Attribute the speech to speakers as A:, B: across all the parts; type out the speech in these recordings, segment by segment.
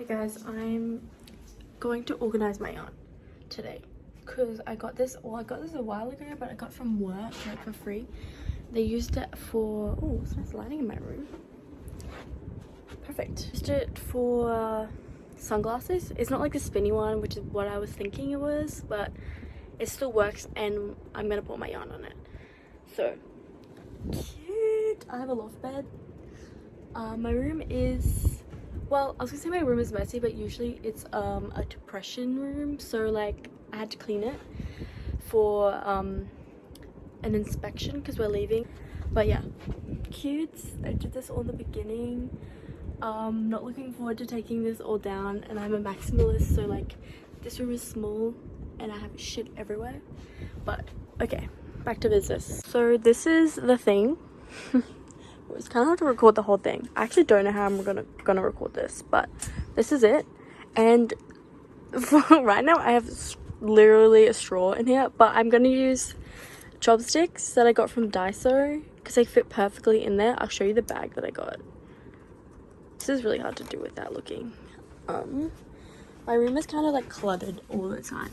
A: Hey guys, I'm going to organize my yarn today because I got this a while ago, but I got from work like for free. They used it for, oh, it's nice lighting in my room. Perfect. Used it for sunglasses. It's not like the spinny one, which is what I was thinking it was, but it still works and I'm gonna put my yarn on it. So cute. I have a loft bed. My room is, well, I was gonna say my room is messy, but usually it's a depression room, so like I had to clean it for an inspection because we're leaving. But yeah, cute. I did this all in the beginning. Not looking forward to taking this all down, and I'm a maximalist, so like this room is small and I have shit everywhere. But okay, back to business. So this is the thing. It's kind of hard to record the whole thing. I actually don't know how I'm gonna record this, but this is it. And for right now I have literally a straw in here, but I'm gonna use chopsticks that I got from Daiso because they fit perfectly in there. I'll show you the bag that I got. This is really hard to do without looking. My room is kind of like cluttered all the time.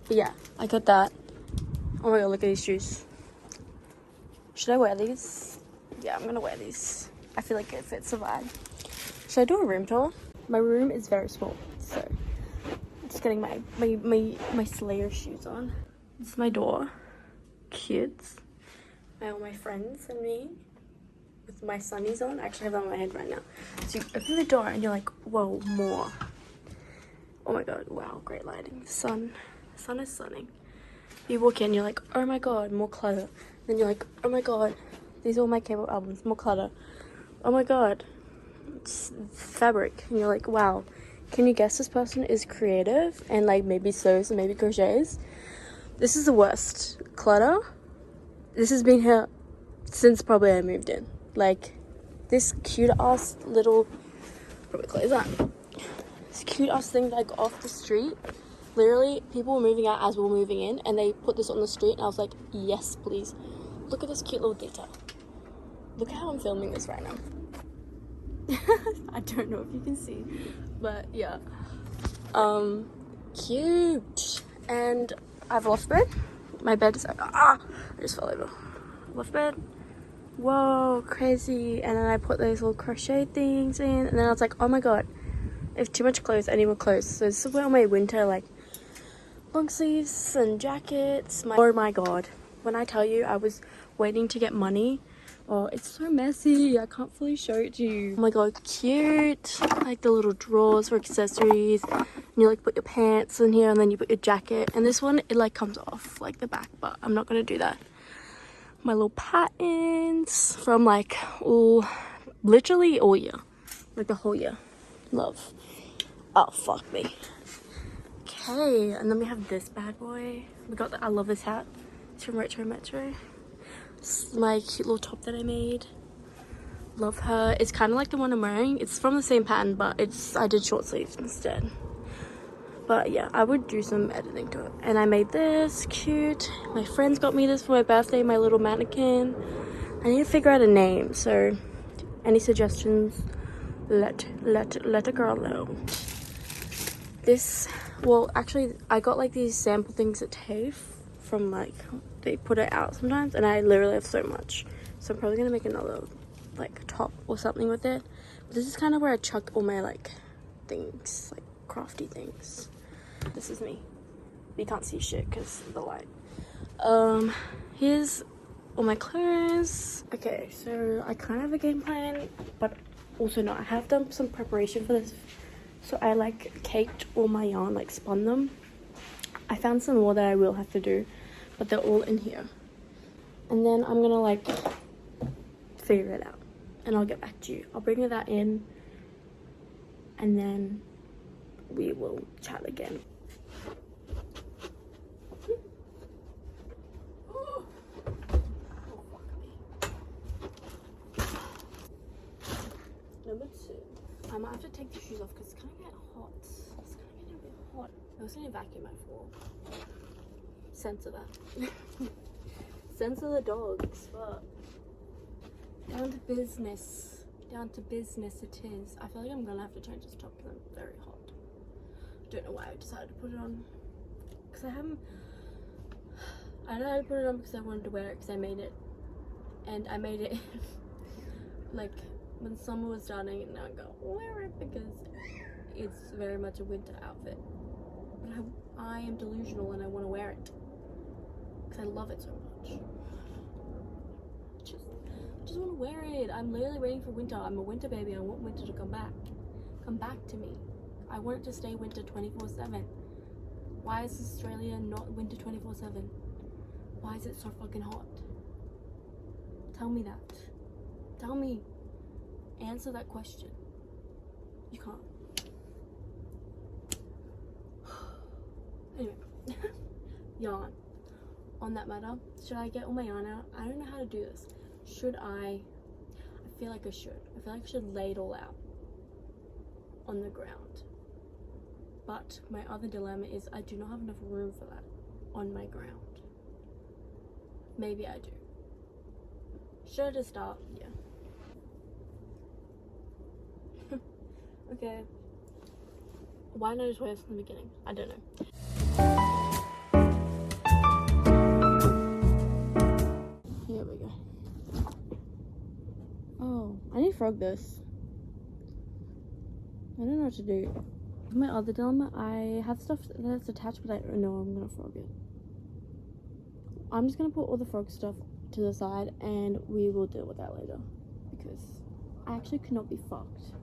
A: But yeah, I got that. Oh my god, look at these shoes. Should I wear these? Yeah, I'm gonna wear these. I feel like it fits the vibe. Should I do a room tour? My room is very small, so I'm just getting my Slayer shoes on. This is my door. Cute. All my friends and me with my sunnies on. I actually have them on my head right now. So you open the door and you're like, whoa, more. Oh my god, wow, great lighting. The sun is sunning. You walk in, you're like, oh my god, more clutter. Then you're like, oh my god, these are all my K-pop albums, more clutter. Oh my god, it's fabric. And you're like, wow, can you guess this person is creative and like maybe sews and maybe crochets? This is the worst. Clutter. This has been here since probably I moved in. Like this cute ass little, probably close that. This cute ass thing that I got off the street. Literally, people were moving out as we were moving in, and they put this on the street, and I was like, yes, please. Look at this cute little detail. Look at how I'm filming this right now. I don't know if you can see, but yeah. Cute. And I have a loft bed. My bed is, I just fell over. Loft bed. Whoa, crazy. And then I put those little crochet things in, and then I was like, oh my god, I have too much clothes, I need more clothes. So this is where all my winter, like, long sleeves and jackets. Oh my god, when I tell you I was waiting to get money, oh, it's so messy, I can't fully show it to you. Oh my god, cute. Like the little drawers for accessories, and you like put your pants in here and then you put your jacket, and this one it like comes off like the back, but I'm not gonna do that. My little patterns from like literally all year, like the whole year. Love. Oh fuck me. Okay, and then we have this bad boy. We got I love this hat. It's from Retro Metro. It's my cute little top that I made. Love her. It's kind of like the one I'm wearing. It's from the same pattern, but I did short sleeves instead. But yeah, I would do some editing to it. And I made this cute. My friends got me this for my birthday, my little mannequin. I need to figure out a name, so any suggestions, let a girl know. This, well, actually, I got like these sample things at TAFE from like, they put it out sometimes, and I literally have so much. So I'm probably gonna make another like top or something with it. But this is kind of where I chuck all my like things, like crafty things. This is me. You can't see shit because of the light. Here's all my clothes. Okay, so I kind of have a game plan, but also not. I have done some preparation for this. So I like caked all my yarn, like spun them. I found some more that I will have to do, but they're all in here. And then I'm gonna like figure it out and I'll get back to you. I'll bring that in and then we will chat again. Number 2. I might have to take the shoes off because it's gonna get hot. It's gonna get a bit hot. I was gonna vacuum my floor. Censor that. Censor the dogs, but down to business. Down to business it is. I feel like I'm gonna have to change this top because I'm very hot. Don't know why I decided to put it on. Because I know how to put it on because I wanted to wear it because I made it. And I made it like when summer was starting, and now I go wear it because it's very much a winter outfit. But I am delusional and I want to wear it because I love it so much. I just want to wear it. I'm literally waiting for winter. I'm a winter baby. I want winter to come back. Come back to me. I want it to stay winter 24/7. Why is Australia not winter 24/7? Why is it so fucking hot? Tell me that. Tell me. Answer that question. You can't. Anyway. Yarn. On that matter, should I get all my yarn out? I don't know how to do this. Should I feel like I should. I feel like I should lay it all out on the ground. But my other dilemma is I do not have enough room for that on my ground. Maybe I do. Should I just start? Yeah. Okay. Why not just wear this in the beginning? I don't know. Here we go. Oh, I need to frog this. I don't know what to do. My other dilemma, I have stuff that's attached, but I don't know I'm gonna frog it. I'm just gonna put all the frog stuff to the side and we will deal with that later because I actually could not be fucked.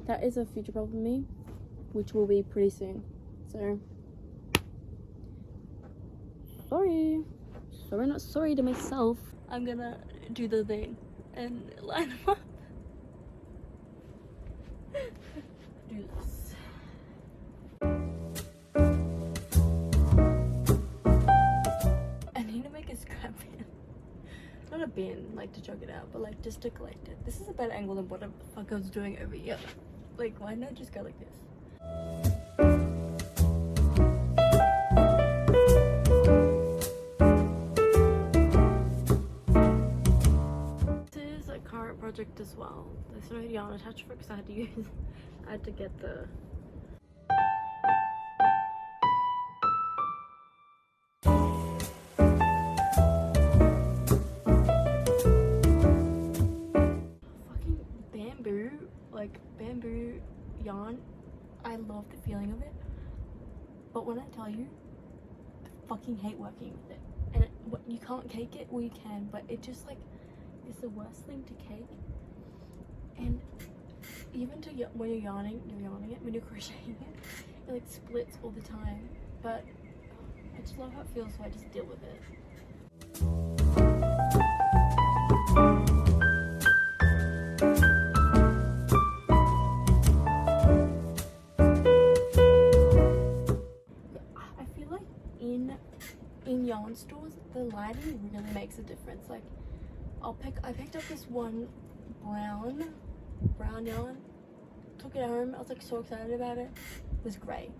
A: That is a future problem for me, which will be pretty soon. So, sorry, not sorry to myself. I'm gonna do the thing and line them up. Do this. I need to make a scrap bin. Not a bin, like to chuck it out, but like just to collect it. This is a better angle than what the fuck I was doing over here. Like, why not just go like this? This is a current project as well. There's no yarn attached for it because I had to get the bamboo yarn. I love the feeling of it, but when I tell you, I fucking hate working with it. And you can't cake it, well you can, but it just like it's the worst thing to cake. And even when you're yarning it, when you're crocheting it, it like splits all the time. But I just love how it feels, so I just deal with it. In yarn stores, the lighting really makes a difference. Like, I picked up this one brown yarn, took it home. I was like so excited about it. It was grey.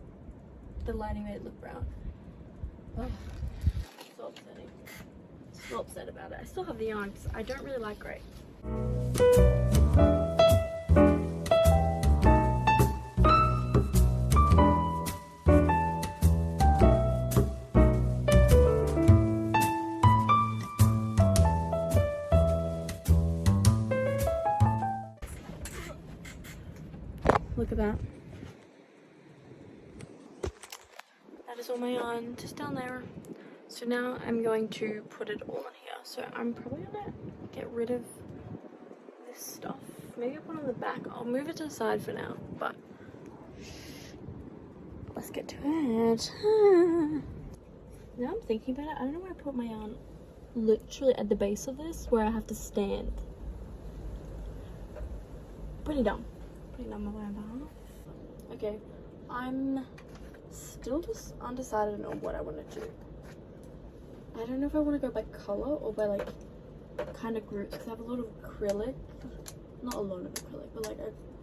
A: The lighting made it look brown. Oh, so upsetting. So upset about it. I still have the yarn because I don't really like grey. Look at that. That is all my yarn just down there. So now I'm going to put it all in here. So I'm probably gonna get rid of this stuff. Maybe I'll put it on the back. I'll move it to the side for now, but let's get to it. Now I'm thinking about it. I don't know where I put my yarn. Literally at the base of this where I have to stand. Pretty dumb. Okay, I'm still just undecided on what I want to do. I don't know if I want to go by color or by like kind of groups because I have a lot of acrylic. Not a lot of acrylic, but like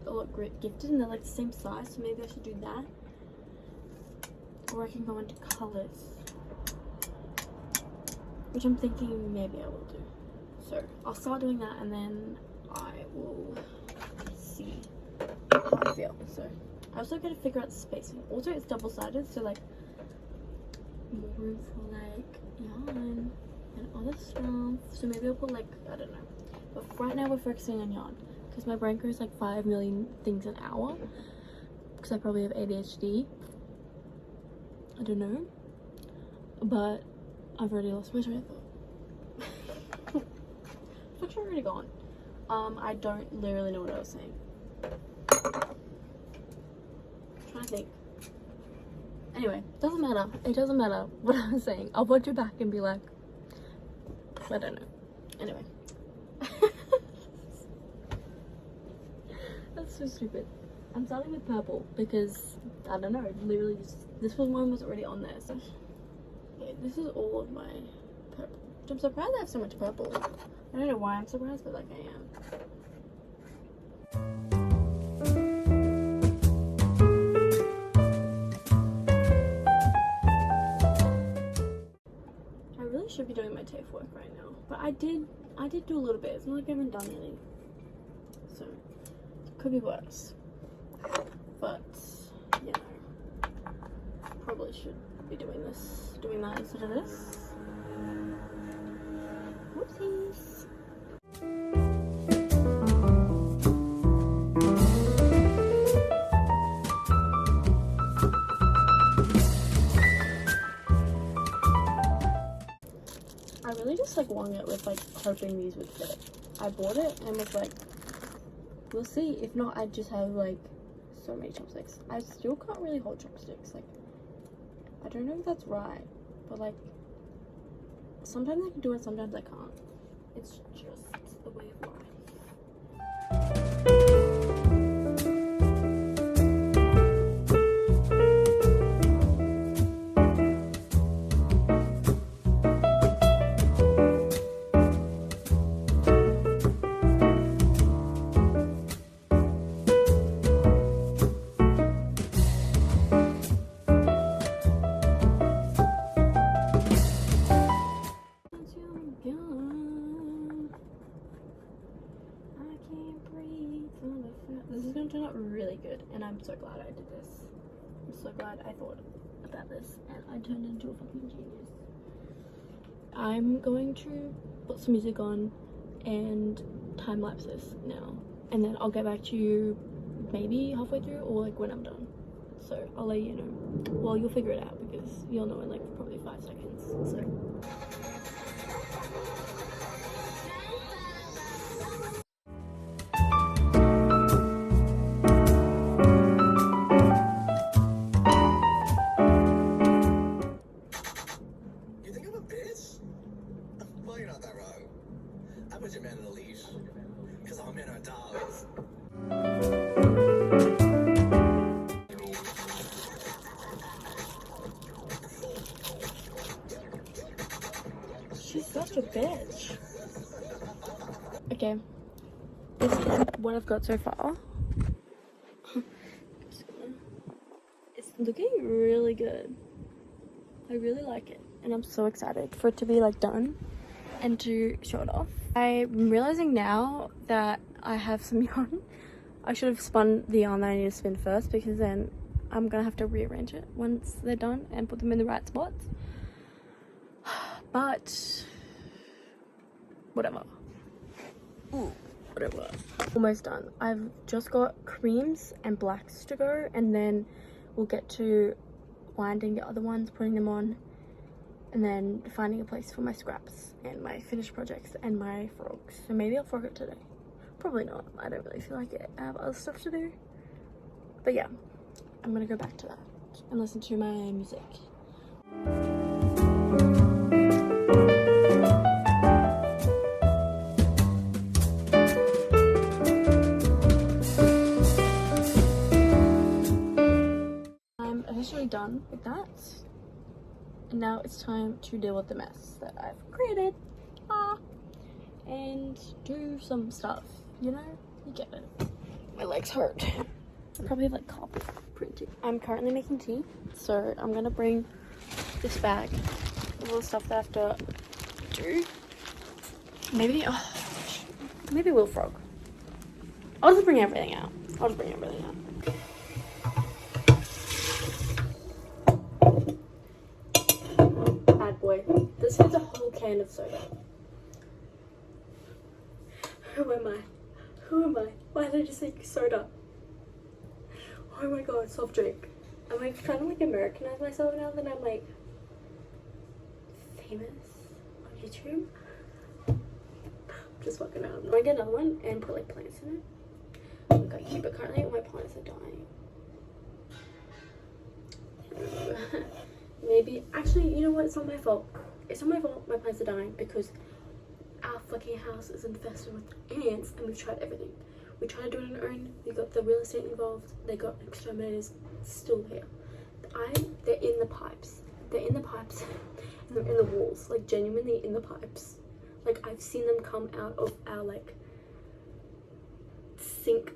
A: a lot gifted and they're like the same size, so maybe I should do that. Or I can go into colors, which I'm thinking maybe I will do. So I'll start doing that and then I will see how I feel. So I also gotta figure out the spacing. Also, it's double-sided, so like more room for like yarn and other stuff. So maybe I'll put like, I don't know. But right now we're focusing on yarn because my brain goes like 5 million things an hour because I probably have ADHD. I don't know. But I've already lost my train of thought. It's actually already gone. I don't literally know what I was saying. I'm trying to think. Anyway, doesn't matter. It doesn't matter what I was saying. I'll watch it back and be like, I don't know. Anyway. That's so stupid. I'm starting with purple because, I don't know, literally this one was already on there. So okay, this is all of my purple. I'm surprised I have so much purple. I don't know why I'm surprised, but like I am. I really should be doing my TAFE work right now, but I did do a little bit. It's not like I haven't done any, so it could be worse. But you know, probably should be doing that instead of this. Whoopsies. I really just like won it with like hoping these would fit. I bought it and was like, we'll see. If not, I just have like so many chopsticks. I still can't really hold chopsticks. Like, I don't know if that's right, but like sometimes I can do it, sometimes I can't. It's just the way of life. This is going to turn out really good, and I'm so glad I did this. I'm so glad I thought about this, and I turned into a fucking genius. I'm going to put some music on and time lapse this now, and then I'll get back to you maybe halfway through or like when I'm done. So I'll let you know. Well, you'll figure it out because you'll know in like probably 5 seconds. So.
B: Put your man in the leash, because all men are dogs.
A: She's such a bitch. Okay, this is what I've got so far. It's looking really good. I really like it, and I'm so excited for it to be like done and to show it off. I'm realizing now that I have some yarn. I should have spun the yarn that I need to spin first, because then I'm gonna have to rearrange it once they're done and put them in the right spots. But whatever. Ooh, whatever. Almost done. I've just got creams and blacks to go, and then we'll get to winding the other ones, putting them on, and then finding a place for my scraps and my finished projects and my frogs. So maybe I'll frog it today. Probably not. I don't really feel like it. I have other stuff to do. But yeah, I'm gonna go back to that and listen to my music. I'm officially done with that. And now it's time to deal with the mess that I've created. And do some stuff, you know? You get it. My legs hurt. I probably have like copy printing. I'm currently making tea, so I'm gonna bring this bag with all the stuff that I have to do. Maybe we'll frog. I'll just bring everything out. I'll just bring everything out. Bad boy. This is a whole can of soda. Who am I? Who am I? Why did I just say soda? Oh my god, soft drink. I'm like trying to like Americanize myself now that I'm like famous on YouTube. Just fucking around. I'm gonna get another one and put like plants in it. I'm gonna keep it currently. My plants are dying. Maybe actually, you know what? It's not my fault. It's not my fault. My plants are dying because our fucking house is infested with ants, and we've tried everything. We tried to do it on our own. We got the real estate involved. They got exterminators. Still here. They're in the pipes. They're in the pipes, and they're in the walls. Like genuinely in the pipes. Like I've seen them come out of our like sink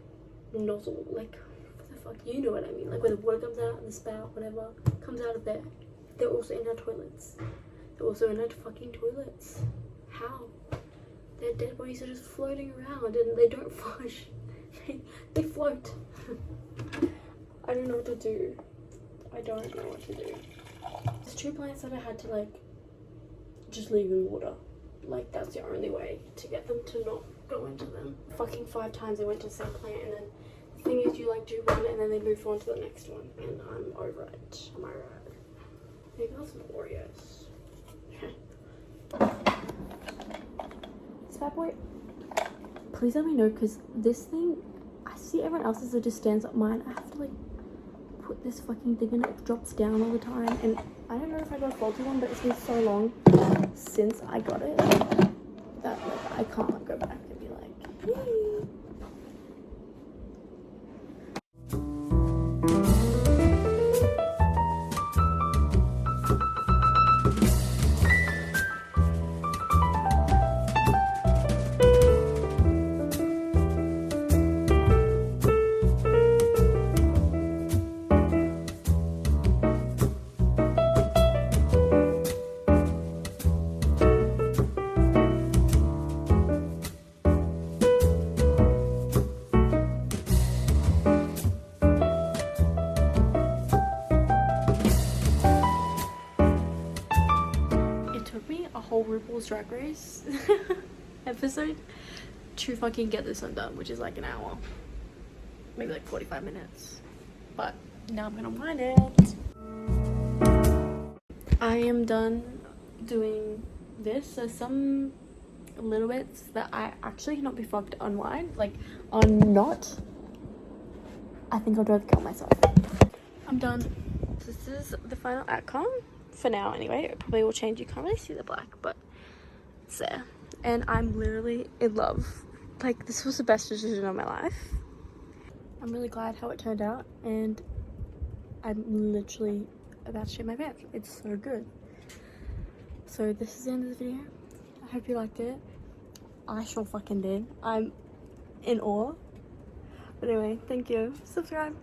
A: nozzle. Like what the fuck? You know what I mean? Like where the water comes out, the spout, whatever comes out of there. They're also in our toilets. They're also in our fucking toilets. How? Their dead bodies are just floating around and they don't flush. They float. I don't know what to do. I don't know what to do. There's 2 plants that I had to like just leave in water. Like that's the only way to get them to not go into them. Fucking 5 times I went to the same plant, and then the thing is you like do one and then they move on to the next one, and I'm over it. Am I right? Maybe I'll have some Oreos. This bad boy. Please let me know, because this thing, I see everyone else's, it just stands up. Mine, I have to like put this fucking thing in, it drops down all the time, and I don't know if I got a faulty one, but it's been so long since I got it that like I can't like, go back and be like, yay. Whole RuPaul's Drag Race episode to fucking get this one done, which is like an hour, maybe like 45 minutes, but now I'm gonna wind it. I am done doing this. There's some little bits that I actually cannot be fucked to unwind, like unknot. I think I'll drive the car myself. I'm done. This is the final outcome. For now anyway. It probably will change. You can't really see the black, but it's there. And I'm literally in love. Like, this was the best decision of my life. I'm really glad how it turned out, and I'm literally about to shit my pants. It's so good. So this is the end of the video. I hope you liked it. I sure fucking did. I'm in awe. But anyway, thank you. Subscribe.